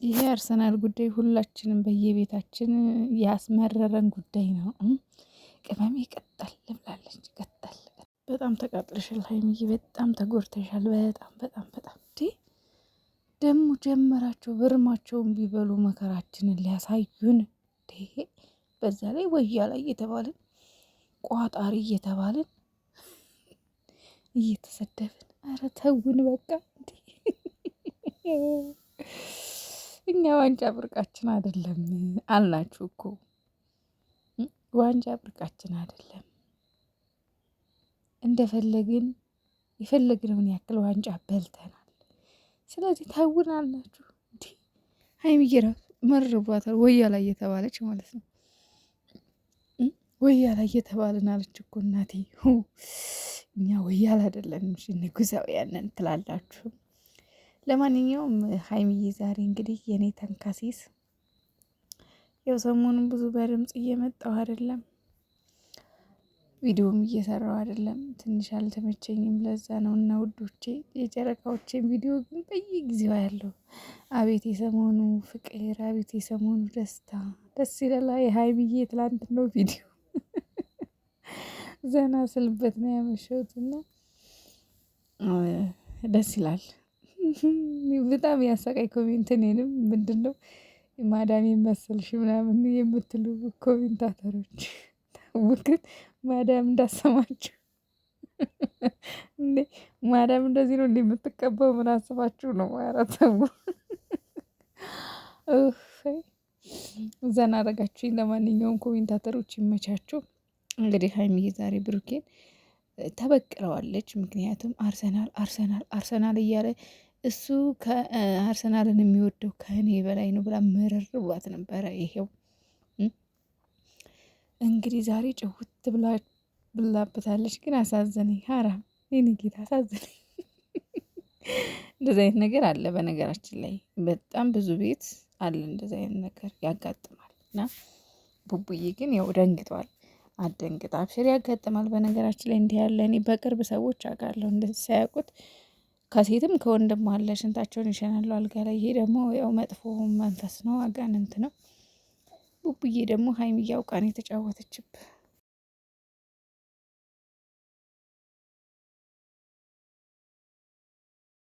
ይሄ አርሰናል ጉዳይ ሁላችንም በየቤታችን ያስመረረን ጉዳይ ነው። ቅመሜ ቀጠል ብላለች። ቀጠል በጣም ተቃጥለሻል ሀይሚዬ፣ በጣም ተጎድተሻል። በጣም በጣም በጣም ደግሞ ጀመራቸው ብርማቸውን ቢበሉ መከራችንን ሊያሳዩን። በዛ ላይ ወያ ላይ እየተባልን ቋጣሪ እየተባልን እየተሰደብን፣ ኧረ ተውን በቃ። እኛ ዋንጫ ብርቃችን አይደለም አልናችሁ እኮ። ዋንጫ ብርቃችን አይደለም። እንደፈለግን የፈለግነውን ያክል ዋንጫ በልተናል። ስለዚህ ታውን አልናችሁ። ሀይሚዬ ራሱ መርቧታል። ወያ ላይ እየተባለች ማለት ነው። ወያ ላይ እየተባልን አለች እኮ እናቴ። እኛ ወያል አይደለንም ንጉሳውያንን ትላላችሁ። ለማንኛውም ሀይሚዬ ዛሬ እንግዲህ የኔ ተንካሲስ ያው ሰሞኑን ብዙ በድምጽ እየመጣው አይደለም፣ ቪዲዮም እየሰራው አይደለም። ትንሽ አልተመቸኝም። ለዛ ነው እና ውዶቼ የጨረቃዎቼን ቪዲዮ ግን በየጊዜው ያለው አቤት የሰሞኑ ፍቅር፣ አቤት የሰሞኑ ደስታ፣ ደስ ይላል። የሀይሚዬ ትላንት ነው ቪዲዮ ዘና ስልበት ነው ያመሸሁት እና ደስ ይላል። በጣም ያሳቃይ ኮሜንት እኔንም ምንድን ነው ማዳም የመሰልሽ ምናምን የምትሉ ኮሜንታተሮች ታውቅን ማዳም እንዳሰማችሁ እንዴ! ማዳም እንደዚህ ነው እንዴ የምትቀባው? ምን አስባችሁ ነው? አራተው ዘና አረጋችሁኝ። ለማንኛውም ኮሜንታተሮች ይመቻችሁ። እንግዲህ ሀይሚዬ ዛሬ ብሩኬን ተበቅለዋለች። ምክንያቱም አርሰናል አርሰናል አርሰናል እያለ እሱ ከአርሰናልን የሚወደው ከእኔ በላይ ነው ብላ መረር ብሏት ነበረ። ይሄው እንግዲህ ዛሬ ጭውት ብላበታለች። ግን አሳዘነኝ። ሀራም የኔ ጌታ አሳዘነኝ። እንደዚህ አይነት ነገር አለ። በነገራችን ላይ በጣም ብዙ ቤት አለ እንደዚህ አይነት ነገር ያጋጥማል። እና ቡቡዬ ግን ያው ደንግጧል። አደንግጥ አብሽር፣ ያጋጥማል። በነገራችን ላይ እንዲህ ያለ እኔ በቅርብ ሰዎች አውቃለሁ እንደዚህ ሳያውቁት ከሴትም ከወንድም አለ ሽንታቸውን ይሸናሉ አልጋ ላይ። ይሄ ደግሞ ያው መጥፎ መንፈስ ነው፣ አጋንንት ነው። ቡቡዬ ደግሞ ሀይሚዬ አውቃ ነው የተጫወተችብህ።